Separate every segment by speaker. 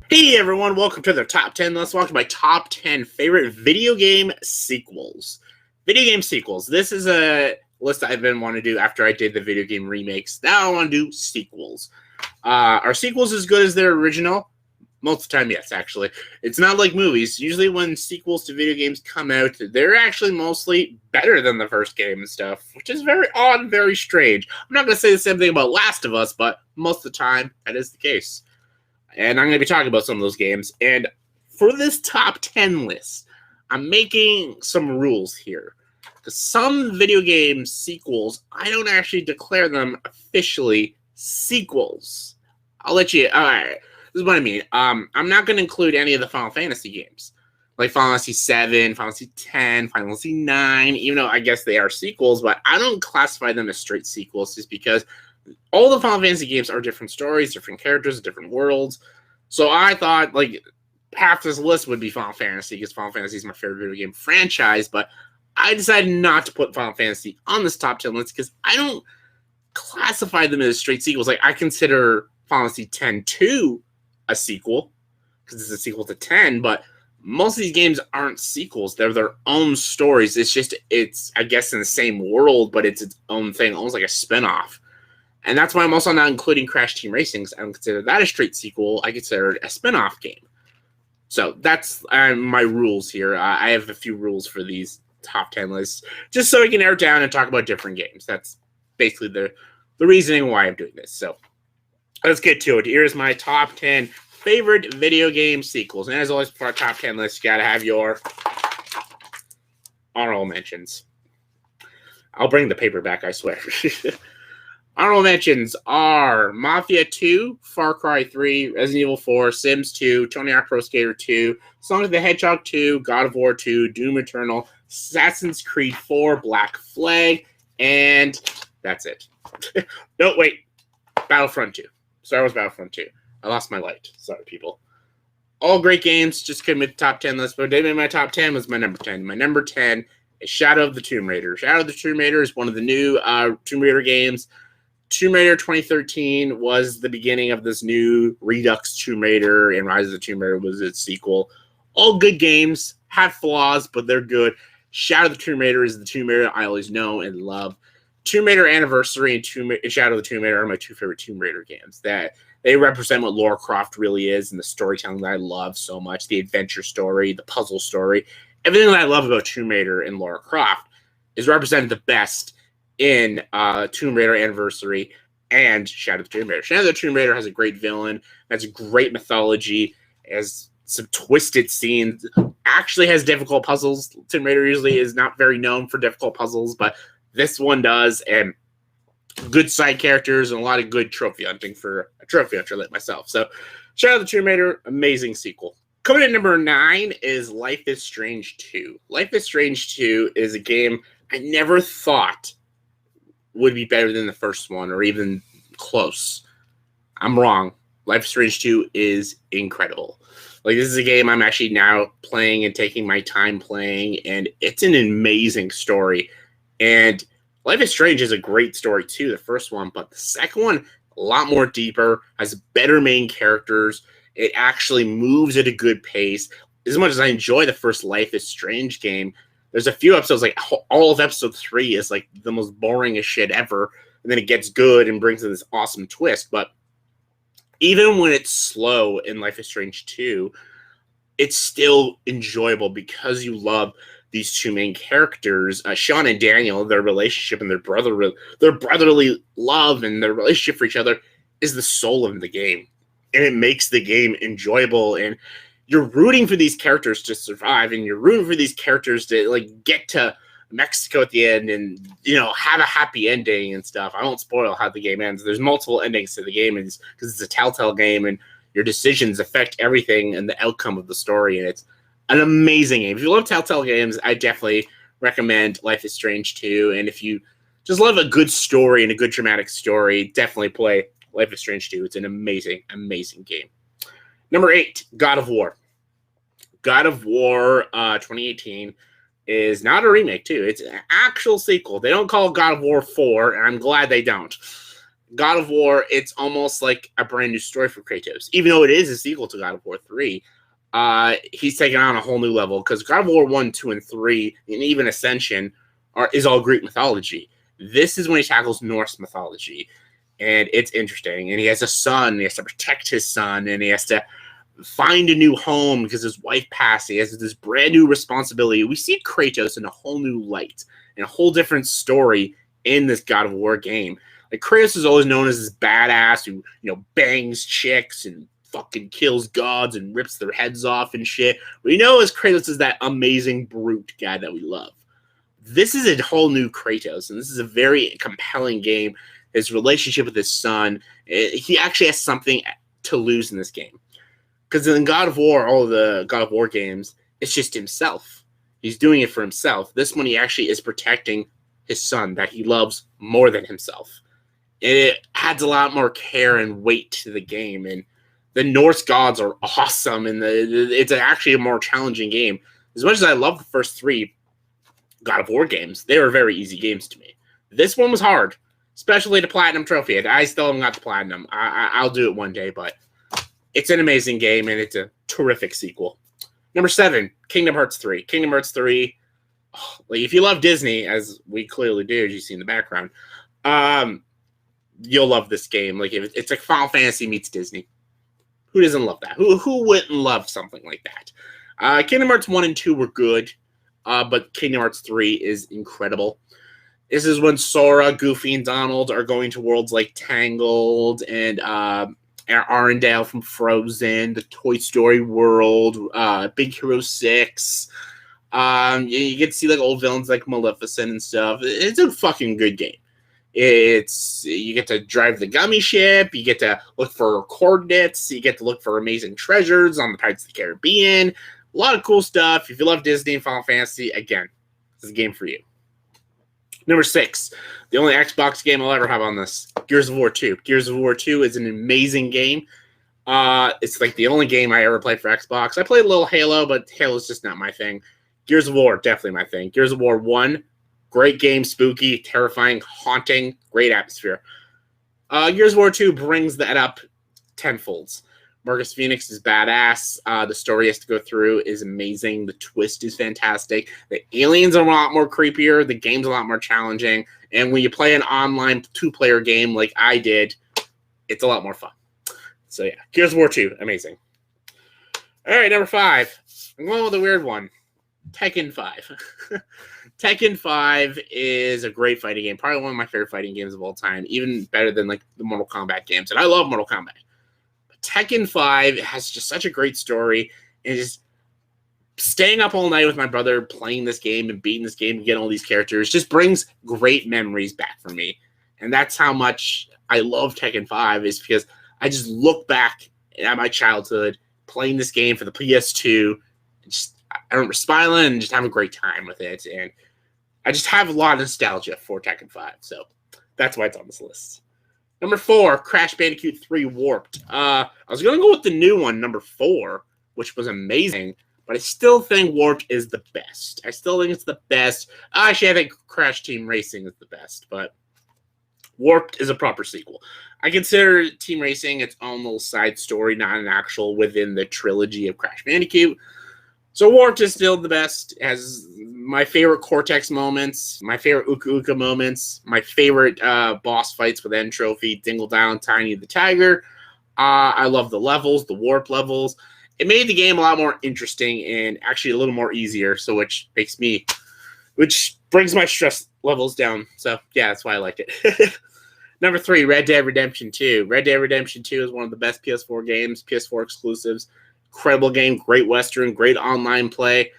Speaker 1: Hey everyone, welcome to the top 10. Let's watch my top 10 favorite video game sequels. Video game sequels. This is a list I've been wanting to do after I did the video game remakes. Now I want to do sequels. Are sequels as good as their original? Most of the time, yes, actually. It's not like movies. Usually when sequels to video games come out, they're actually mostly better than the first game and stuff, which is very odd and very strange. I'm not going to say the same thing about Last of Us, but most of the time, that is the case. And I'm going to be talking about some of those games. And for this top 10 list, I'm making some rules here. Because some video game sequels, I don't actually declare them officially sequels. All right, this is what I mean. I'm not going to include any of the Final Fantasy games. Like Final Fantasy 7, Final Fantasy 10, Final Fantasy 9, even though I guess they are sequels, but I don't classify them as straight sequels just because all the Final Fantasy games are different stories, different characters, different worlds. So I thought, like, half this list would be Final Fantasy, because Final Fantasy is my favorite video game franchise, but I decided not to put Final Fantasy on this top 10 list because I don't classify them as straight sequels. Like, I consider Final Fantasy X-2 a sequel, because it's a sequel to 10, but most of these games aren't sequels. They're their own stories. It's I guess, in the same world, but it's its own thing, almost like a spinoff. And that's why I'm also not including Crash Team Racing, because I don't consider that a straight sequel. I consider it a spin-off game. So that's my rules here. I have a few rules for these top 10 lists, just so we can narrow it down and talk about different games. That's basically the reasoning why I'm doing this. So let's get to it. Here's my top 10 favorite video game sequels. And as always, for our top 10 list, you got to have your honorable mentions. I'll bring the paper back, I swear. Honorable mentions are Mafia 2, Far Cry 3, Resident Evil 4, Sims 2, Tony Hawk Pro Skater 2, Sonic the Hedgehog 2, God of War 2, Doom Eternal, Assassin's Creed 4, Black Flag, and that's it. No, wait. Battlefront 2. Star Wars Battlefront 2. I lost my light. Sorry, people. All great games. Just couldn't make the top 10 list, but did my top 10 was my number 10. My number 10 is Shadow of the Tomb Raider. Shadow of the Tomb Raider is one of the new Tomb Raider games. Tomb Raider 2013 was the beginning of this new Redux Tomb Raider, and Rise of the Tomb Raider was its sequel. All good games, have flaws, but they're good. Shadow of the Tomb Raider is the Tomb Raider I always know and love. Tomb Raider Anniversary and Shadow of the Tomb Raider are my two favorite Tomb Raider games. That they represent what Lara Croft really is, and the storytelling that I love so much, the adventure story, the puzzle story. Everything that I love about Tomb Raider and Lara Croft is represented the best in Tomb Raider Anniversary and Shadow of the Tomb Raider. Shadow of the Tomb Raider has a great villain, has a great mythology, has some twisted scenes, actually has difficult puzzles. Tomb Raider usually is not very known for difficult puzzles, but this one does, and good side characters and a lot of good trophy hunting for a trophy hunter like myself. So Shadow of the Tomb Raider, amazing sequel. Coming in number 9 is Life is Strange 2. Life is Strange 2 is a game I never thought would be better than the first one, or even close. I'm wrong. Life is Strange 2 is incredible. Like, this is a game I'm actually now playing and taking my time playing, and it's an amazing story. And Life is Strange is a great story too, the first one, but the second one, a lot more deeper, has better main characters. It actually moves at a good pace. As much as I enjoy the first Life is Strange game, there's a few episodes, like all of episode 3 is like the most boringest shit ever. And then it gets good and brings in this awesome twist. But even when it's slow in Life is Strange 2, it's still enjoyable because you love these two main characters, Sean and Daniel, their relationship and their brotherly love and their relationship for each other is the soul of the game. And it makes the game enjoyable, and you're rooting for these characters to survive, and you're rooting for these characters to like get to Mexico at the end and, you know, have a happy ending and stuff. I won't spoil how the game ends. There's multiple endings to the game because it's a Telltale game, and your decisions affect everything and the outcome of the story. And it's an amazing game. If you love Telltale games, I definitely recommend Life is Strange 2. And if you just love a good story and a good dramatic story, definitely play Life is Strange 2. It's an amazing, amazing game. Number 8, God of War. God of War 2018 is not a remake, too. It's an actual sequel. They don't call it God of War 4, and I'm glad they don't. God of War, it's almost like a brand new story for Kratos. Even though it is a sequel to God of War 3, he's taken on a whole new level because God of War 1, 2, and 3, and even Ascension is all Greek mythology. This is when he tackles Norse mythology, and it's interesting. And he has a son, he has to protect his son, and he has to find a new home because his wife passed. He has this brand new responsibility. We see Kratos in a whole new light, and a whole different story in this God of War game. Like, Kratos is always known as this badass who, bangs chicks and fucking kills gods and rips their heads off and shit. We know as Kratos is that amazing brute guy that we love. This is a whole new Kratos, and this is a very compelling game. His relationship with his son, he actually has something to lose in this game. Because in God of War, all of the God of War games, it's just himself. He's doing it for himself. This one, he actually is protecting his son that he loves more than himself. It adds a lot more care and weight to the game, and the Norse gods are awesome, and it's actually a more challenging game. As much as I love the first 3 God of War games, they were very easy games to me. This one was hard, especially the Platinum Trophy. I still haven't got the Platinum. I'll do it one day, but it's an amazing game, and it's a terrific sequel. Number 7, Kingdom Hearts 3. Kingdom Hearts 3, if you love Disney, as we clearly do, as you see in the background, you'll love this game. It's like Final Fantasy meets Disney. Who doesn't love that? Who wouldn't love something like that? Kingdom Hearts 1 and 2 were good, but Kingdom Hearts 3 is incredible. This is when Sora, Goofy, and Donald are going to worlds like Tangled and Arendelle from Frozen, the Toy Story world, Big Hero 6. You get to see old villains like Maleficent and stuff. It's a fucking good game. You get to drive the gummy ship, you get to look for coordinates, you get to look for amazing treasures on the Pirates of the Caribbean. A lot of cool stuff. If you love Disney and Final Fantasy, again, this is a game for you. Number 6, the only Xbox game I'll ever have on this, Gears of War 2. Gears of War 2 is an amazing game. It's the only game I ever played for Xbox. I played a little Halo, but Halo's just not my thing. Gears of War, definitely my thing. Gears of War 1, great game, spooky, terrifying, haunting, great atmosphere. Gears of War 2 brings that up tenfolds. Marcus Phoenix is badass. The story he has to go through is amazing. The twist is fantastic. The aliens are a lot more creepier. The game's a lot more challenging. And when you play an online 2-player game like I did, it's a lot more fun. So yeah, Gears of War 2, amazing. All right, number 5. I'm going with a weird one. Tekken 5. Tekken 5 is a great fighting game. Probably one of my favorite fighting games of all time. Even better than the Mortal Kombat games. And I love Mortal Kombat. Tekken 5 has just such a great story, and just staying up all night with my brother playing this game and beating this game and getting all these characters just brings great memories back for me. And that's how much I love Tekken 5, is because I just look back at my childhood playing this game for the PS2, and I remember smiling and just having a great time with it. And I just have a lot of nostalgia for Tekken 5, so that's why it's on this list. Number 4, Crash Bandicoot 3 Warped. I was going to go with the new one, number 4, which was amazing, but I still think Warped is the best. I still think it's the best. Actually, I think Crash Team Racing is the best, but Warped is a proper sequel. I consider Team Racing its own little side story, not an actual within the trilogy of Crash Bandicoot. So Warped is still the best. It has my favorite Cortex moments, my favorite Uka Uka moments, my favorite boss fights with End Trophy, Dingle Down, Tiny the Tiger. I love the levels, the Warp levels. It made the game a lot more interesting and actually a little more easier, so which brings my stress levels down. So yeah, that's why I liked it. Number 3, Red Dead Redemption 2. Red Dead Redemption 2 is one of the best PS4 games, PS4 exclusives. Incredible game, great Western, great online play.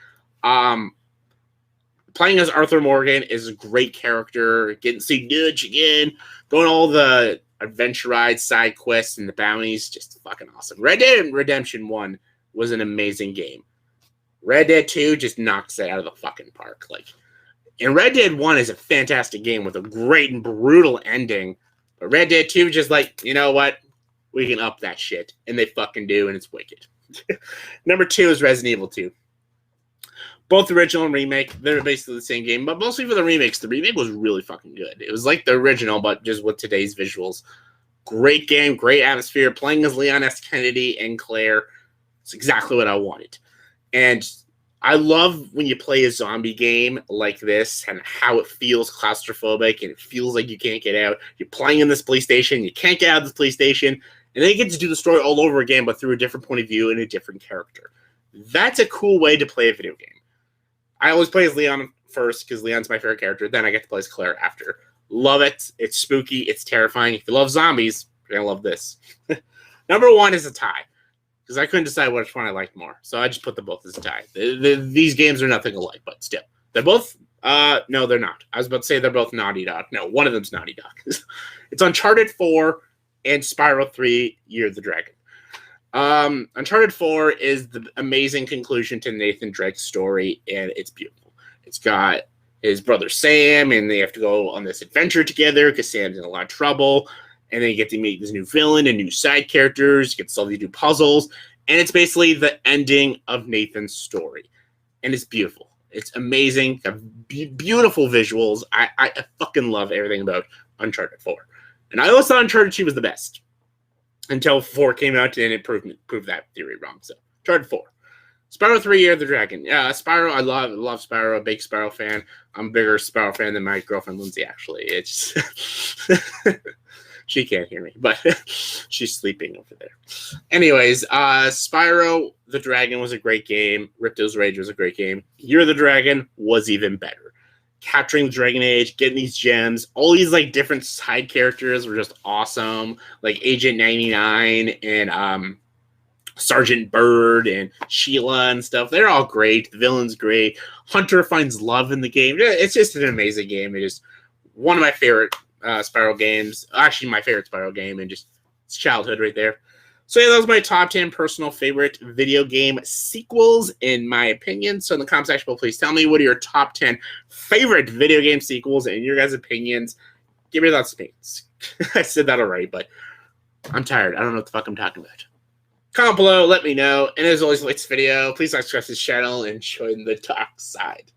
Speaker 1: Playing as Arthur Morgan is a great character. Getting to see Dutch again. Going all the adventure rides, side quests, and the bounties. Just fucking awesome. Red Dead Redemption 1 was an amazing game. Red Dead 2 just knocks it out of the fucking park. And Red Dead 1 is a fantastic game with a great and brutal ending. But Red Dead 2 just you know what? We can up that shit. And they fucking do, and it's wicked. Number 2 is Resident Evil 2. Both original and remake, they're basically the same game, but mostly for the remakes. The remake was really fucking good. It was like the original, but just with today's visuals. Great game, great atmosphere. Playing as Leon S. Kennedy and Claire, it's exactly what I wanted. And I love when you play a zombie game like this and how it feels claustrophobic and it feels like you can't get out. You're playing in this police station, you can't get out of this police station, and then you get to do the story all over again, but through a different point of view and a different character. That's a cool way to play a video game. I always play as Leon first because Leon's my favorite character. Then I get to play as Claire after. Love it. It's spooky. It's terrifying. If you love zombies, you're going to love this. Number 1 is a tie because I couldn't decide which one I liked more. So I just put them both as a tie. These games are nothing alike, but still. They're both, no, they're not. I was about to say they're both Naughty Dog. No, one of them's Naughty Dog. It's Uncharted 4 and Spyro 3, Year of the Dragon. Uncharted 4 is the amazing conclusion to Nathan Drake's story, and it's beautiful. It's got his brother Sam, and they have to go on this adventure together because Sam's in a lot of trouble. And then you get to meet this new villain and new side characters. You get to solve these new puzzles. And it's basically the ending of Nathan's story. And it's beautiful. It's amazing. Beautiful visuals. I fucking love everything about Uncharted 4. And I always thought Uncharted 2 was the best. Until 4 came out and it proved that theory wrong. So, Uncharted 4. Spyro 3, Year of the Dragon. Yeah, Spyro, I love Spyro. A big Spyro fan. I'm a bigger Spyro fan than my girlfriend Lindsay, actually. It's... She can't hear me, but she's sleeping over there. Anyways, Spyro the Dragon was a great game. Ripto's Rage was a great game. Year of the Dragon was even better. Capturing the Dragon Age, getting these gems, all these like different side characters were just awesome. Like Agent 99 and Sergeant Bird and Sheila and stuff. They're all great. The villain's great. Hunter finds love in the game. It's just an amazing game. It is one of my favorite Spyro games. Actually, my favorite Spyro game, and just it's childhood right there. So yeah, that was my top 10 personal favorite video game sequels, in my opinion. So in the comment section, please tell me what are your top 10 favorite video game sequels and your guys' opinions. Give me your thoughts and opinions. I said that already, but I'm tired. I don't know what the fuck I'm talking about. Comment below, let me know. And as always, like this video, please subscribe to this channel and join the dark side.